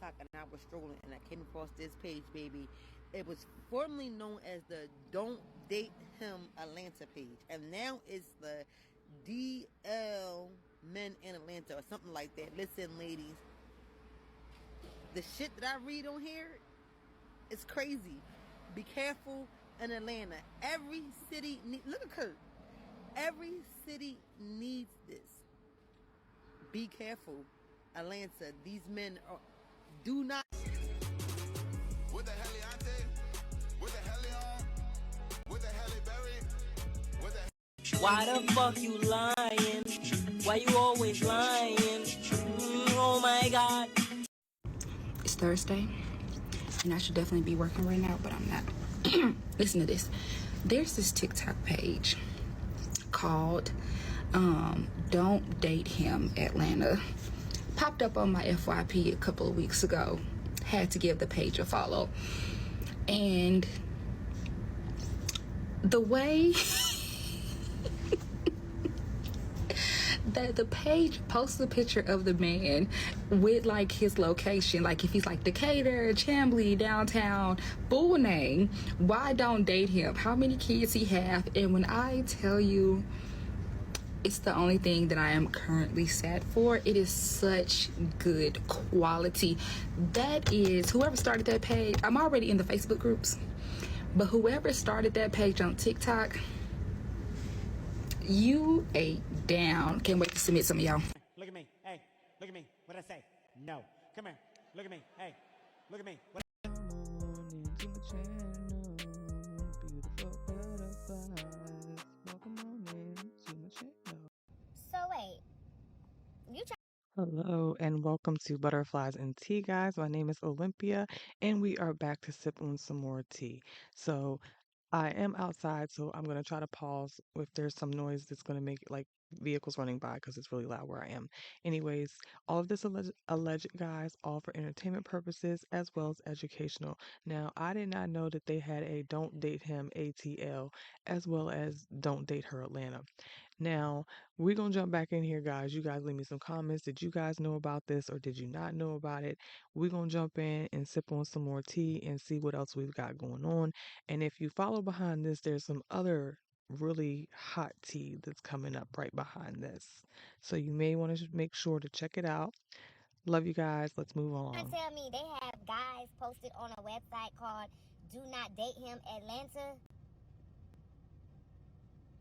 TikTok and I was strolling and I came across this page, baby. It was formerly known as the Don't Date Him Atlanta page, and now it's the DL Men in Atlanta or something like that. Listen, ladies, the shit that I read on here is crazy. Be careful in Atlanta. Every city look at Kurt. Every city needs this. Be careful, Atlanta. These men do not. What the hell, Auntie? What the hell, what the hell, Berry? What the? Why the fuck you lying? Why you always lying? Oh my God. It's Thursday, and I should definitely be working right now, but I'm not. Listen to this. There's this TikTok page called Don't Date Him Atlanta. Popped up on my FYP a couple of weeks ago. Had to give the page a follow. And the way that the page posts a picture of the man with like his location, like if he's like Decatur, Chamblee, downtown, full name, why don't date him, how many kids he have. And when I tell you it's the only thing that I am currently sad for, it is such good quality. That is, whoever started that page, I'm already in the Facebook groups, but whoever started that page on TikTok, you ate down. Can't wait to submit some of y'all. Look at me. Hey, look at me. What did I say? No. Come here. Look at me. Hey, look at me. What? So wait, you try. Hello and welcome to Butterflies and Tea, guys. My name is Olympia and we are back to sip on some more tea. So I am outside, so I'm going to try to pause if there's some noise that's going to make it like vehicles running by because it's really loud where I am. Anyways, all of this alleged, guys, all for entertainment purposes as well as educational. Now, I did not know that they had a Don't Date Him ATL as well as Don't Date Her Atlanta. Now, we're going to jump back in here, guys. You guys leave me some comments. Did you guys know about this or did you not know about it? We're going to jump in and sip on some more tea and see what else we've got going on. And if you follow behind this, there's some other really hot tea that's coming up right behind this. So you may want to make sure to check it out. Love you guys. Let's move on. Tell me they have guys posted on a website called Do Not Date Him Atlanta.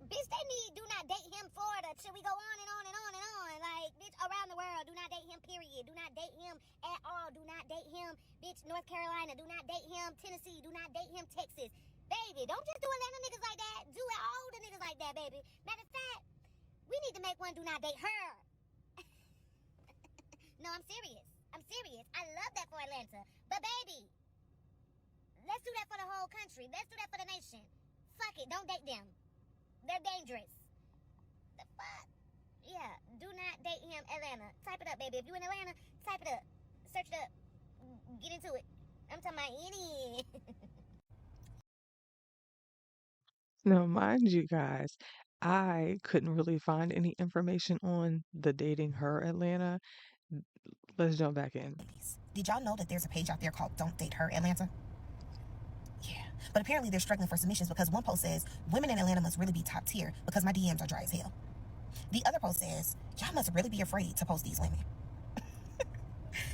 Bitch, they need Do Not Date Him Florida. Should we go on and on and on and on? Like, bitch, around the world, do not date him, period. Do not date him at all. Do not date him, bitch, North Carolina. Do not date him, Tennessee. Do not date him, Texas. Baby, don't just do Atlanta niggas like that. Do all the niggas like that, baby. Matter of fact, we need to make one Do Not Date Her. No, I'm serious. I'm serious. I love that for Atlanta. But, baby, let's do that for the whole country. Let's do that for the nation. Fuck it. Don't date them. They're dangerous. The fuck? Yeah, Do Not Date Him Atlanta. Type it up, baby. If you in Atlanta, type it up. Search it up. Get into it. I'm talking about any. Now, mind you guys, I couldn't really find any information on the Dating Her Atlanta. Let's jump back in. Did y'all know that there's a page out there called Don't Date Her Atlanta? Yeah. But apparently they're struggling for submissions because one post says, women in Atlanta must really be top tier because my DMs are dry as hell. The other post says, y'all must really be afraid to post these women.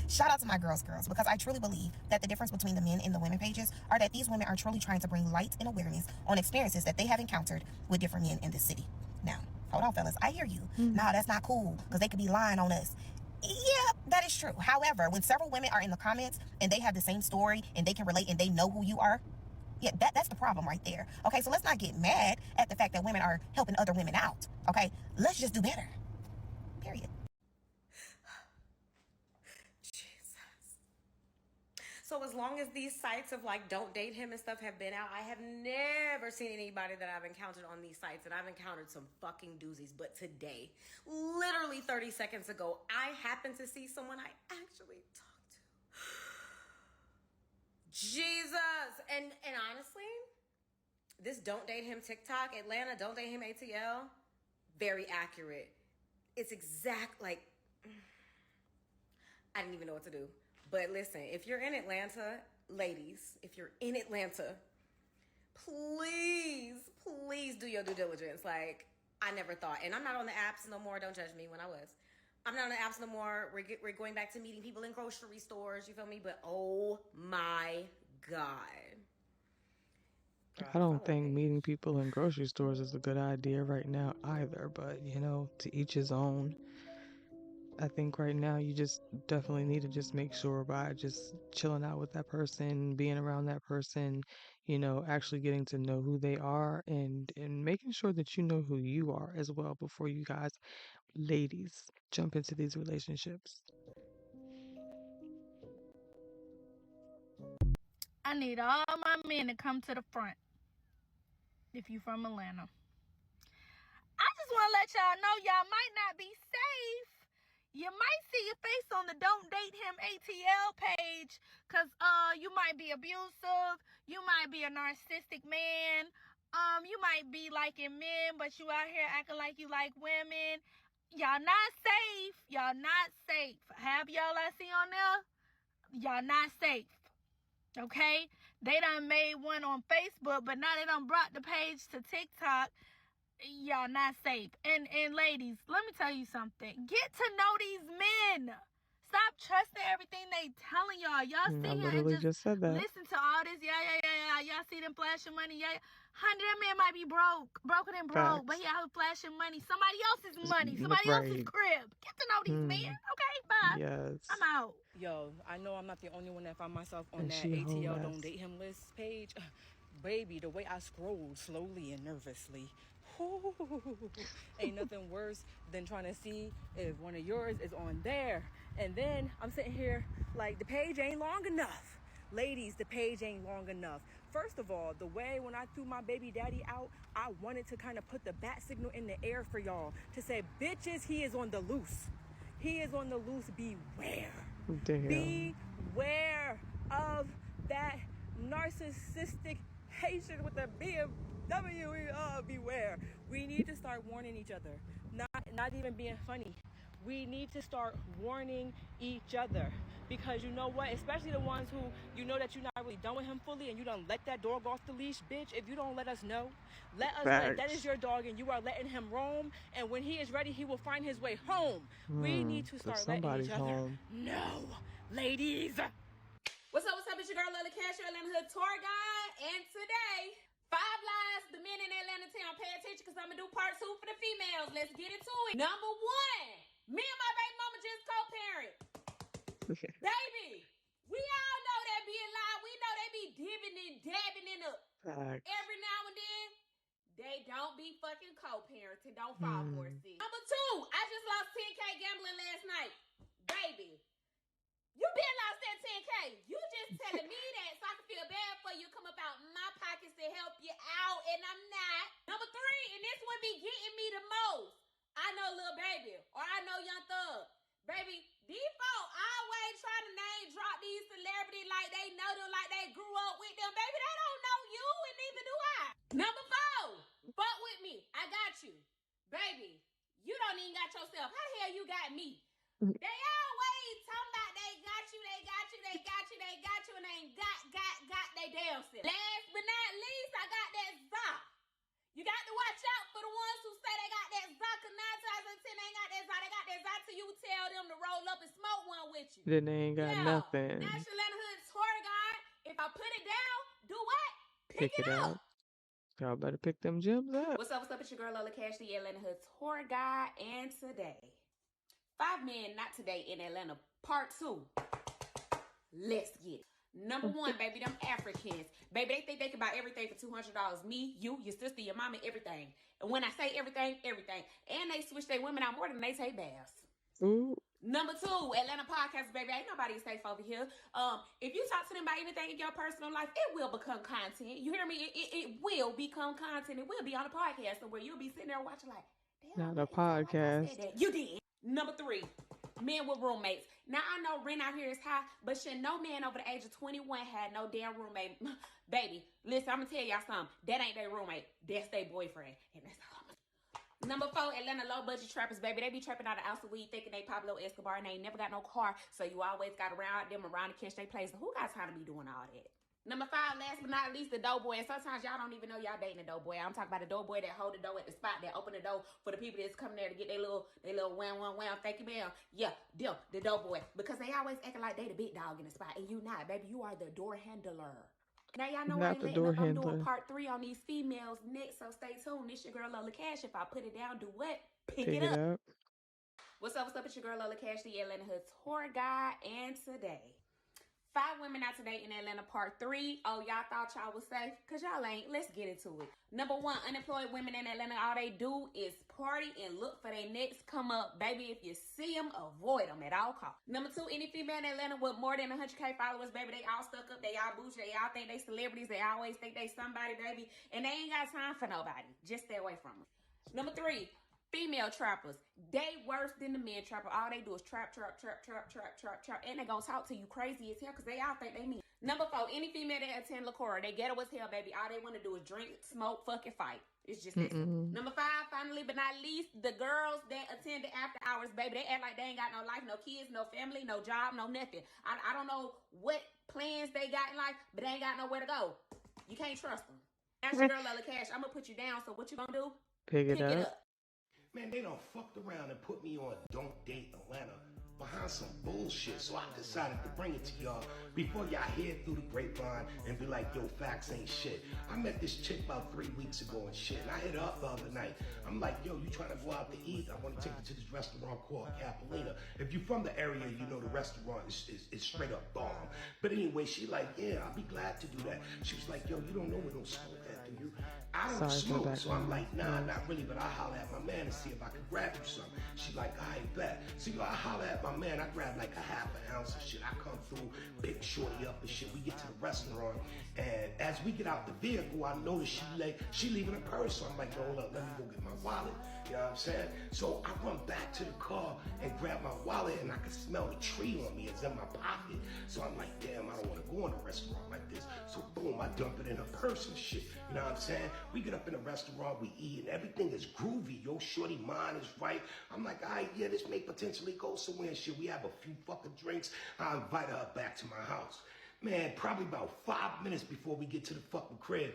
Shout out to my girls, because I truly believe that the difference between the men and the women pages are that these women are truly trying to bring light and awareness on experiences that they have encountered with different men in this city. Now, hold on, fellas. I hear you. Nah, that's not cool because they could be lying on us. Yeah, that is true. However, when several women are in the comments and they have the same story and they can relate and they know who you are, yeah, that's the problem right there. Okay, so let's not get mad at the fact that women are helping other women out. Okay, let's just do better. Period. Jesus. So as long as these sites of like Don't Date Him and stuff have been out, I have never seen anybody that I've encountered on these sites, and I've encountered some fucking doozies. But today, literally 30 seconds ago, I happened to see someone I actually talked to. Jesus. And honestly, this Don't Date Him TikTok, Atlanta, Don't Date Him ATL, very accurate. It's exact, like, I didn't even know what to do. But listen, if you're in Atlanta, ladies, if you're in Atlanta, please do your due diligence. Like, I never thought, and I'm not on the apps no more. Don't judge me when I was. I'm not on the apps no more. We're going back to meeting people in grocery stores. You feel me? But oh my God. I don't think meeting people in grocery stores is a good idea right now either, but to each his own. I think right now you just definitely need to just make sure by just chilling out with that person, being around that person, actually getting to know who they are and making sure that you know who you are as well before you guys, ladies, jump into these relationships. I need all my men to come to the front if you from Atlanta. I just want to let y'all know y'all might not be safe. You might see your face on the Don't Date Him ATL page because you might be abusive. You might be a narcissistic man. You might be liking men, but you out here acting like you like women. Y'all not safe. Y'all not safe. Have y'all I see on there? Y'all not safe. Okay? They done made one on Facebook, but now they done brought the page to TikTok. Y'all not safe. And ladies, let me tell you something. Get to know these men. Stop trusting everything they telling y'all. Y'all sit here and just said that. listen to all this. Yeah. Y'all see them flashing money. Yeah. Honey, that man might be broken and broke, but he out here flashing money. Somebody else's money. Somebody else's crib. Get to know these men. Okay, bye. Yes. I'm out. Yo, I know I'm not the only one that found myself on And that she ATL whole Don't Date Him list page. Baby, the way I scrolled slowly and nervously. Ain't nothing worse than trying to see if one of yours is on there. And then I'm sitting here like, the page ain't long enough. Ladies, the page ain't long enough. First of all, the way when I threw my baby daddy out, I wanted to kind of put the bat signal in the air for y'all to say, bitches, he is on the loose. He is on the loose. Beware. Damn. Beware of that narcissistic Haitian with a BMW. Beware. We need to start warning each other. Not even being funny. We need to start warning each other. Because you know what? Especially the ones who you know that you're not really done with him fully and you don't let that dog off the leash, bitch. If you don't let us know, let us know that is your dog and you are letting him roam. And when he is ready, he will find his way home. We need to start letting each other know. Ladies. What's up? It's your girl, Lily Cash, your Atlanta Hood tour guide. And today, 5 lies the men in Atlanta town. Pay attention because I'm going to do part 2 for the females. Let's get into it. Number 1, me and my baby mama just co-parent. Baby, we all know that be a lie. We know they be dipping and dabbing in the every now and then. They don't be fucking co-parenting. Don't fall for it, sis. Number 2, I just lost 10K gambling last night. Baby, you been lost that 10K. You just telling me that so I can feel bad for you. Come up out my pockets to help you out, and I'm not. Number 3, and this one be getting me the most. I know Lil Baby, or I know Young Thug. Baby, these folk always trying to name drop these celebrities like they know them, like they grew up with them. Baby, they don't know you, and neither do I. Number 4, fuck with me. I got you. Baby, you don't even got yourself. How the hell you got me? They always talking about they got you, and they ain't got they damn self. Last but not least, I got that Zoc. You got to watch out for the ones who say they got that Zoc, and 9 times out of 10 they ain't got that Zoc. They got that Zoc till you tell them to roll up and smoke one with you. Then they ain't got nothing. That's your Atlanta Hood tour guide. If I put it down, do what? Pick it up. Y'all better pick them gems up. What's up? It's your girl Lola Cash, the Atlanta Hood tour guide, and today, 5 men not today in Atlanta, part 2. Let's get it. Number 1, baby, them Africans. Baby, they think they can buy everything for $200. Me, you, your sister, your mama, everything. And when I say everything, everything. And they switch their women out more than they take baths. Ooh. Number 2, Atlanta podcast, baby. Ain't nobody safe over here. If you talk to them about anything in your personal life, it will become content. You hear me? It will become content. It will be on a podcast where you'll be sitting there watching like, damn. Not a podcast. You did. Number 3, men with roommates. Now, I know rent out here is high, but shit, no man over the age of 21 had no damn roommate. Baby, listen, I'm going to tell y'all something. That ain't their roommate. That's their boyfriend. And that's all I'm Number 4, Atlanta low budget trappers, baby. They be trapping out of ounce of weed thinking they Pablo Escobar and they ain't never got no car. So you always got around them around to catch they place. Who got time to be doing all that? Number 5, last but not least, the doughboy. And sometimes y'all don't even know y'all dating a doughboy. I'm talking about a doughboy that hold the door at the spot, that open the door for the people that's coming there to get their little wham, thank you, ma'am. Yeah, them, the doughboy. Because they always acting like they the big dog in the spot. And you not, baby. You are the door handler. Now y'all know I Not ain't the letting door up. I'm doing handler. part 3 on these females next, so stay tuned. This your girl Lola Cash. If I put it down, do what? Pick Pick it it up. up. What's up? It's your girl Lola Cash, the Atlanta Hood tour guide, and today 5 women out today in Atlanta, part 3. Oh, y'all thought y'all was safe? Because y'all ain't. Let's get into it. Number 1, unemployed women in Atlanta, all they do is party and look for their next come up. Baby, if you see them, avoid them at all costs. Number 2, any female in Atlanta with more than 100K followers, baby, they all stuck up. They all bougie. They all think they celebrities. They always think they somebody, baby. And they ain't got time for nobody. Just stay away from them. Number 3, female trappers. They worse than the men trapper. All they do is trap. And they gonna talk to you crazy as hell because they all think they mean. Number 4, any female that attend Lacora, they ghetto as hell, baby. All they want to do is drink, smoke, fucking fight. It's just that simple. Number 5, finally but not least, the girls that attend the after hours, baby. They act like they ain't got no life, no kids, no family, no job, no nothing. I don't know what plans they got in life, but they ain't got nowhere to go. You can't trust them. That's your girl Lola Cash. I'm gonna put you down, so what you gonna do? Pick it up. Man, they done fucked around and put me on Don't Date Atlanta behind some bullshit. So I decided to bring it to y'all before y'all hear through the grapevine and be like, yo, facts ain't shit. I met this chick about 3 weeks ago and shit, and I hit her up the other night. I'm like, yo, you trying to go out to eat? I want to take you to this restaurant called Capelina. If you're from the area, you know the restaurant is straight up bomb. But anyway, she like, yeah, I'll be glad to do that. She was like, yo, you don't know we don't smoke that, do you? I don't smoke, so I'm like, nah, not really, but I'll holler at my man and see if I can grab you some. She like, I ain't bet. So I holler at my man, I grab like a half an ounce of shit. I come through, pick shorty up and shit. We get to the restaurant, and as we get out the vehicle, I notice she leaving her purse. So I'm like, hold up, let me go get my wallet. You know what I'm saying? So I run back to the car and grab my wallet, and I can smell the tree on me. It's in my pocket. So I'm like, damn, I don't want to go in a restaurant like this. So boom, I dump it in her purse and shit. You know what I'm saying? We get up in the restaurant, we eat, and everything is groovy. Yo, shorty, mind is right. I'm like, all right, yeah, this may potentially go somewhere and shit. We have a few fucking drinks. I invite her back to my house. Man, probably about 5 minutes before we get to the fucking crib,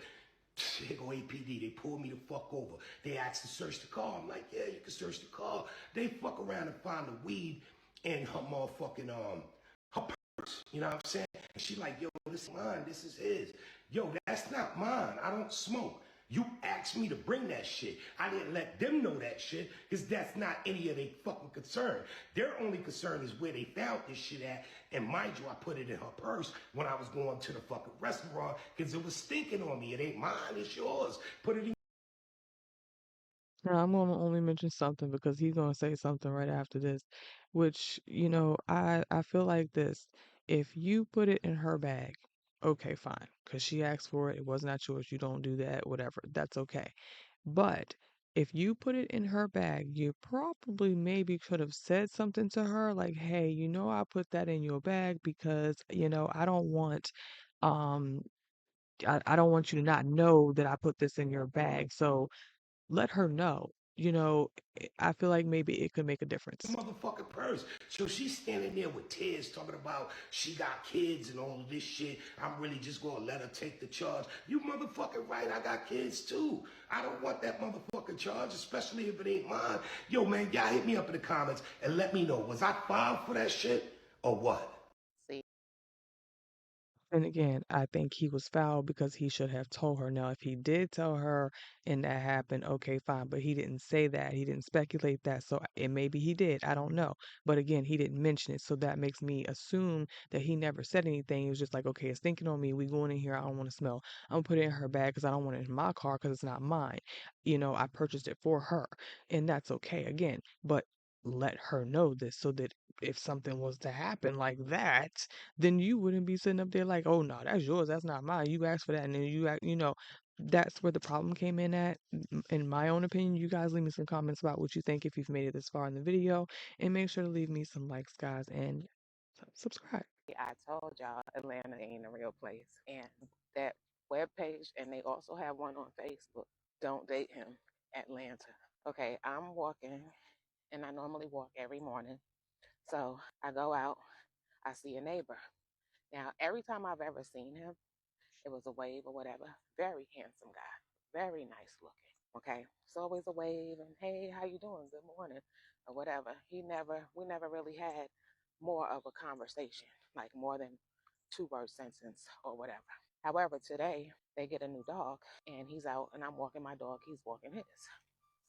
here go APD. They pulled me the fuck over. They asked to search the car. I'm like, yeah, you can search the car. They fuck around and find the weed in her motherfucking, her purse. You know what I'm saying? And she like, yo, this is mine. This is his. Yo, that's not mine. I don't smoke. You asked me to bring that shit. I didn't let them know that shit because that's not any of their fucking concern. Their only concern is where they found this shit at. And mind you, I put it in her purse when I was going to the fucking restaurant because it was stinking on me. It ain't mine, it's yours. Put it in. Now, I'm going to only mention something because he's going to say something right after this, which, I feel like this. If you put it in her bag, okay, fine, because she asked for it, it was not yours, you don't do that, whatever, that's okay. But if you put it in her bag, you probably maybe could have said something to her like, hey, I put that in your bag because, I don't want, um, I don't want you to not know that I put this in your bag. So, let her know. I feel like maybe it could make a difference. Motherfucking purse. So she's standing there with tears talking about she got kids and all of this shit. I'm really just gonna let her take the charge. You motherfucking right, I got kids too. I don't want that motherfucking charge, especially if it ain't mine. Yo, man, y'all hit me up in the comments and let me know, was I filed for that shit or what? And again, I think he was foul because he should have told her. Now, if he did tell her and that happened, okay, fine. But he didn't say that. He didn't speculate that. So it maybe he did. I don't know. But again, he didn't mention it. So that makes me assume that he never said anything. It was just like, okay, it's thinking on me. We going in here. I don't want to smell. I'm gonna put it in her bag because I don't want it in my car because it's not mine. I purchased it for her, and that's okay. Again, but let her know this so that if something was to happen like that, then you wouldn't be sitting up there like, oh no, that's yours, that's not mine. You asked for that, and then that's where the problem came in at. In my own opinion, you guys leave me some comments about what you think if you've made it this far in the video, and make sure to leave me some likes, guys, and subscribe. I told y'all Atlanta ain't a real place. And that webpage, and they also have one on Facebook, Don't Date Him Atlanta. Okay, I'm walking, and I normally walk every morning. So I go out, I see a neighbor. Now, every time I've ever seen him, it was a wave or whatever. Very handsome guy, very nice looking. Okay, it's always a wave and hey, how you doing? Good morning, or whatever. We never really had more of a conversation, like more than 2 word sentence or whatever. However, today they get a new dog and he's out and I'm walking my dog, he's walking his.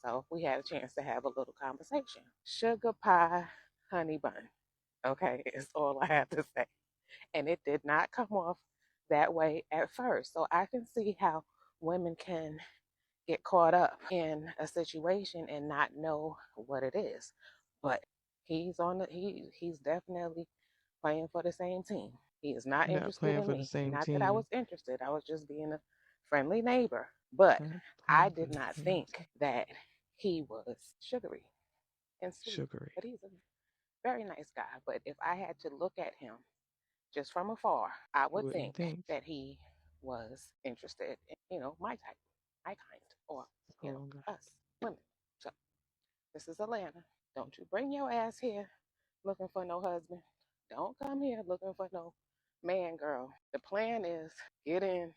So we had a chance to have a little conversation. Sugar pie, honey bun. Okay, is all I have to say. And it did not come off that way at first. So I can see how women can get caught up in a situation and not know what it is. But he's definitely playing for the same team. He is not Not interested playing in for the me. same Not that I team. was interested. I was just being a friendly neighbor. But Not I playing for did the not same think that he was sugary and sweet. sugary. But he's a very nice guy. But if I had to look at him just from afar, I You would wouldn't think think. that he was interested in, my type, my kind, or, Oh God. us women. So this is Atlanta. Don't you bring your ass here looking for no husband. Don't come here looking for no man, girl. The plan is get in,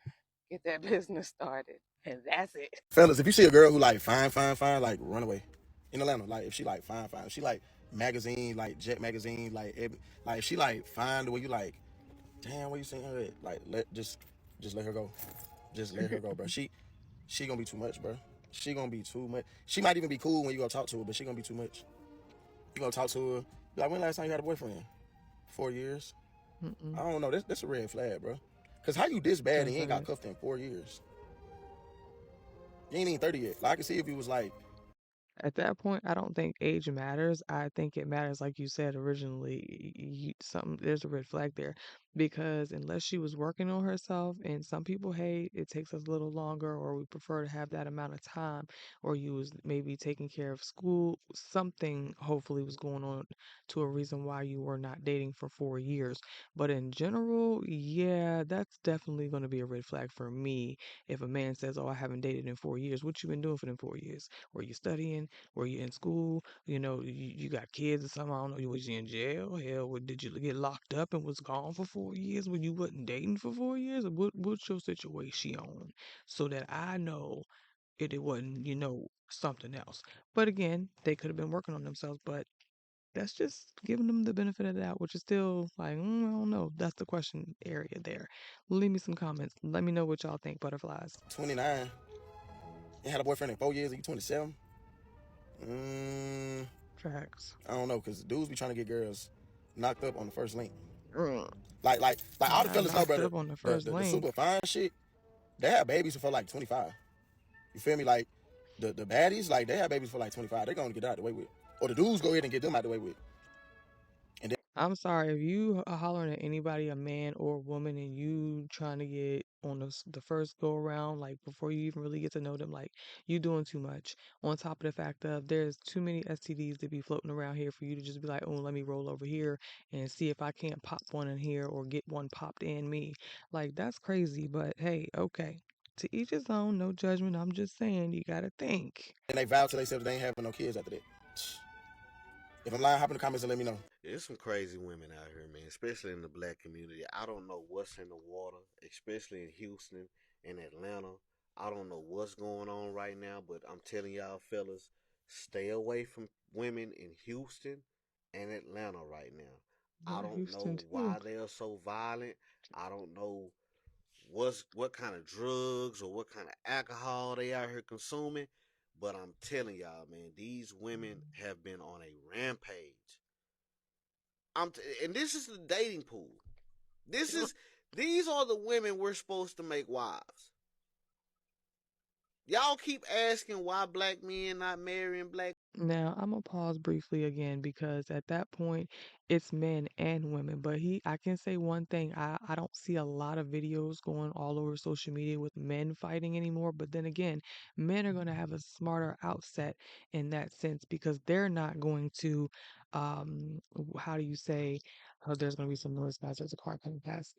get that business started, and that's it. Fellas, if you see a girl who like fine, like run away. In Atlanta, like if she like fine, if she like magazine, like Jet magazine, like if she like fine the way you like, damn, what you saying her at? Like just let her go. Just let her go, bro. She gonna be too much, bro. She gonna be too much. She might even be cool when you go talk to her, but she gonna be too much. You gonna talk to her, be like, when last time you had a boyfriend? 4 years? Mm-mm. I don't know. That's a red flag, bro. Cause how you this bad and That's you ain't got red. cuffed in 4 years? You ain't even 30 yet. Like, I can see if you was like, At that point, I don't think age matters. I think it matters, like you said originally, something there's a red flag there because unless she was working on herself, and some people, hey, it takes us a little longer, or we prefer to have that amount of time, or you was maybe taking care of school, something hopefully was going on to a reason why you were not dating for 4 years. But in general, yeah, that's definitely going to be a red flag for me if a man says, "Oh, I haven't dated in 4 years." What you been doing for them 4 years? Were you studying? Were you in school? You got kids or something. I don't know. You was in jail? Hell, did you get locked up and was gone for 4 years when you wasn't dating for 4 years? Or what's your situation on? So that I know it wasn't, something else. But again, they could have been working on themselves, but that's just giving them the benefit of the doubt, which is still like, I don't know. That's the question area there. Leave me some comments. Let me know what y'all think, butterflies. 29 and had a boyfriend in 4 years and you 27? Mm, Facts. I don't know, because dudes be trying to get girls knocked up on the first link. Mm. Like all the Not fellas know, knocked brother, up on the the, first the, the link. super fine shit, they have babies before like 25. You feel me? Like, the baddies, like, they have babies for like 25. They're going to get out the way with. Or the dudes go ahead and get them out the way with. And then I'm sorry if you are hollering at anybody, a man or a woman, and you trying to get on the first go around, like before you even really get to know them, like you doing too much. On top of the fact of there's too many STDs to be floating around here for you to just be like, oh, let me roll over here and see if I can't pop one in here or get one popped in me. Like that's crazy, but hey, okay. To each his own, no judgment. I'm just saying you gotta think. they vow to themselves they ain't having no kids after that. If I'm lying, hop in the comments and let me know. There's some crazy women out here, man, especially in the black community. I don't know what's in the water, especially in Houston and Atlanta. I don't know what's going on right now, but I'm telling y'all, fellas, stay away from women in Houston and Atlanta right now. I Or don't Houston know too. why they are so violent. I don't know what kind of drugs or what kind of alcohol they out here consuming, but I'm telling y'all, man, these women have been on a rampage. And this is the dating pool. These are the women we're supposed to make wives. Y'all keep asking why black men not marrying black. Now, I'm gonna pause briefly again because at that point it's men and women. But I can say one thing, I don't see a lot of videos going all over social media with men fighting anymore. But then again, men are gonna have a smarter outset in that sense because they're not going to, how do you say, oh, there's gonna be some noise, guys. There's a car coming past.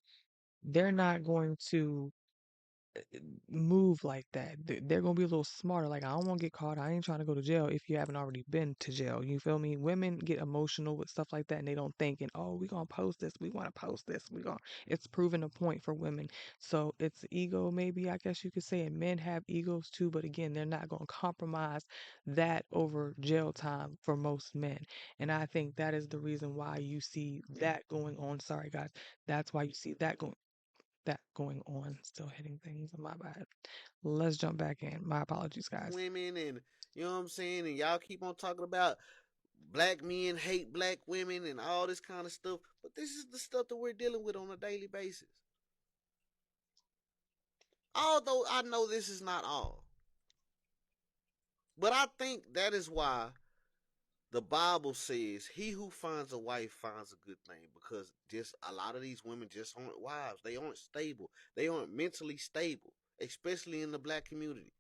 They're not going to move like that. They're gonna be a little smarter. Like, I don't want to get caught. I ain't trying to go to jail if you haven't already been to jail. You feel me? Women get emotional with stuff like that, and they don't think, and oh, we gonna post this. We want to post this. We gonna. It's proven a point for women. So it's ego, maybe I guess you could say, and men have egos too. But again, they're not gonna compromise that over jail time for most men. And I think that is the reason why you see that going on. Sorry, guys. That's why you see that going on. Still hitting things. My bad. Let's jump back in. My apologies, guys. Women, and you know what I'm saying, and y'all keep on talking about black men hate black women and all this kind of stuff, but this is the stuff that we're dealing with on a daily basis. Although I know this is not all, but I think that is why the Bible says he who finds a wife finds a good thing, because just a lot of these women just aren't wives. They aren't stable. They aren't mentally stable, especially in the black community.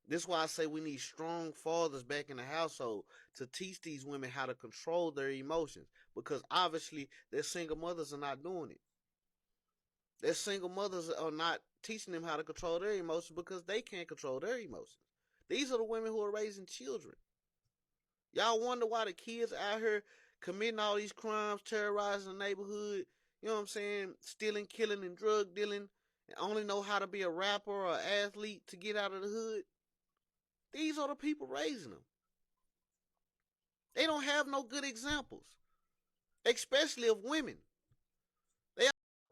This is why I say we need strong fathers back in the household to teach these women how to control their emotions, because obviously their single mothers are not doing it. Their single mothers are not teaching them how to control their emotions because they can't control their emotions. These are the women who are raising children. Y'all wonder why the kids out here committing all these crimes, terrorizing the neighborhood, you know what I'm saying, stealing, killing, and drug dealing, and only know how to be a rapper or an athlete to get out of the hood? These are the people raising them. They don't have no good examples, especially of women.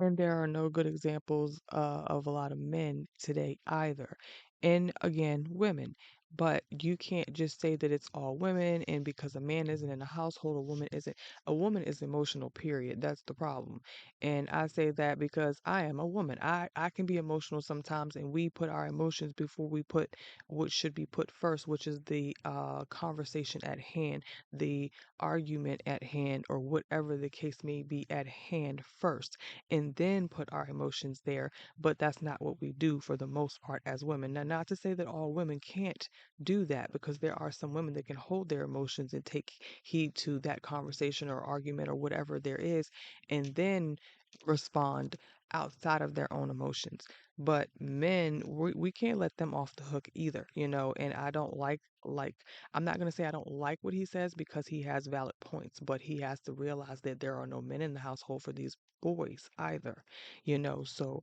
And there are no good examples of a lot of men today either. And again, women. But you can't just say that it's all women, and because a man isn't in a household, a woman isn't. A woman is emotional, period. That's the problem. And I say that because I am a woman. I can be emotional sometimes, and we put our emotions before we put what should be put first, which is the conversation at hand, the argument at hand, or whatever the case may be at hand first, and then put our emotions there. But that's not what we do for the most part as women. Now, not to say that all women can't do that, because there are some women that can hold their emotions and take heed to that conversation or argument or whatever there is, and then respond outside of their own emotions. But men, we can't let them off the hook either, and I don't like I'm not going to say I don't like what he says, because he has valid points, but he has to realize that there are no men in the household for these boys either, so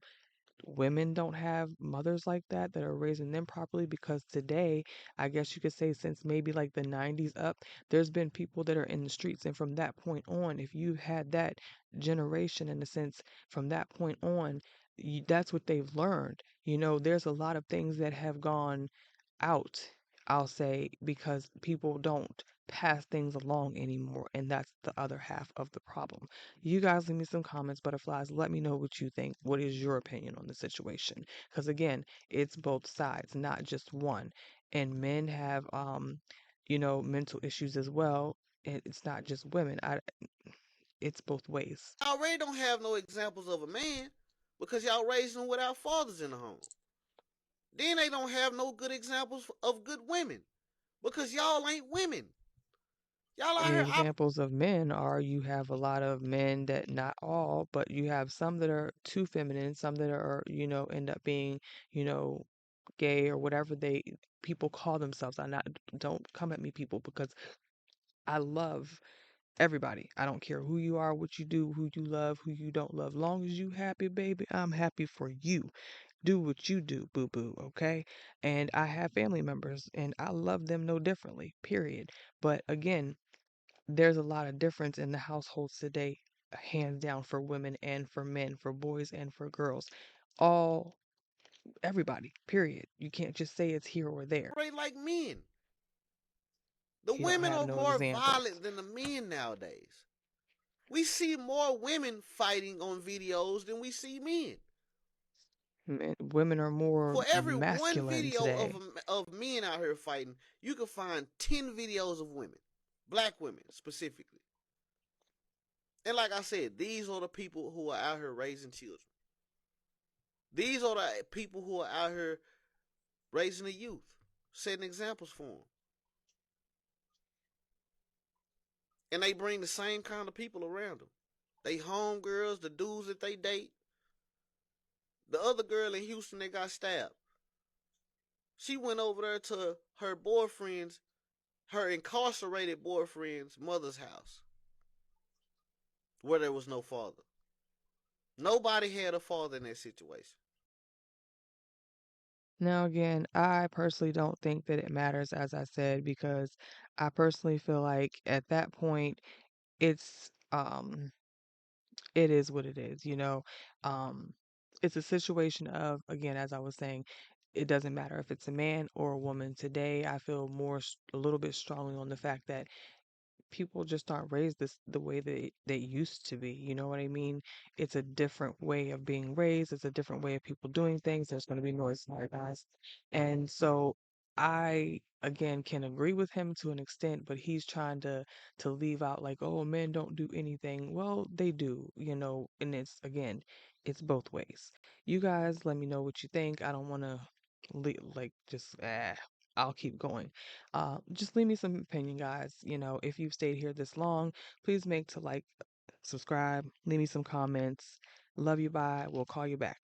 women don't have mothers like that are raising them properly, because today, I guess you could say, since maybe like the 90s up, there's been people that are in the streets, and from that point on, if you had that generation, in a sense, from that point on, that's what they've learned. There's a lot of things that have gone out, I'll say, because people don't pass things along anymore, and that's the other half of the problem. You guys leave me some comments, butterflies. Let me know what you think. What is your opinion on the situation? Because again, it's both sides, not just one. And men have mental issues as well. It's not just women. It's both ways. Y'all already don't have no examples of a man because y'all raised them without fathers in the home. Then they don't have no good examples of good women because y'all ain't women. Y'all out The here examples of men are, you have a lot of men that, not all, but you have some that are too feminine, some that are, end up being, you know, gay or whatever people call themselves. Don't come at me, people, because I love everybody. I don't care who you are, what you do, who you love, who you don't love. Long as you happy, baby, I'm happy for you. Do what you do, boo boo, okay? And I have family members, and I love them no differently, period. But again, there's a lot of difference in the households today, hands down, for women and for men, for boys and for girls. All, everybody, period. You can't just say it's here or there. operate like men. The You don't women have are no more examples. violent than the men nowadays. We see more women fighting on videos than we see men. Women are more For every one masculine video today. of men out here fighting, you can find 10 videos of women, black women specifically. And like I said, these are the people who are out here raising children. These are the people who are out here raising the youth, setting examples for them. And they bring the same kind of people around them. They homegirls, the dudes that they date, The other girl in Houston that got stabbed, she went over there to her boyfriend's, her incarcerated boyfriend's mother's house where there was no father. Nobody had a father in that situation. Now, again, I personally don't think that it matters, as I said, because I personally feel like at that point, it's it is what it is, you know. Um, it's a situation of, again, as I was saying, it doesn't matter if it's a man or a woman. Today, I feel a little bit strongly on the fact that people just aren't raised the way they used to be. You know what I mean? It's a different way of being raised. It's a different way of people doing things. There's going to be noise, sorry guys. And so I again can agree with him to an extent, but he's trying to leave out like, oh, men don't do anything. Well, they do, you know, and it's again, it's both ways. You guys, let me know what you think. I don't want to like just I'll keep going. Just leave me some opinion, guys. You know, if you've stayed here this long, please make to like, subscribe, leave me some comments. Love you, bye. We'll call you back.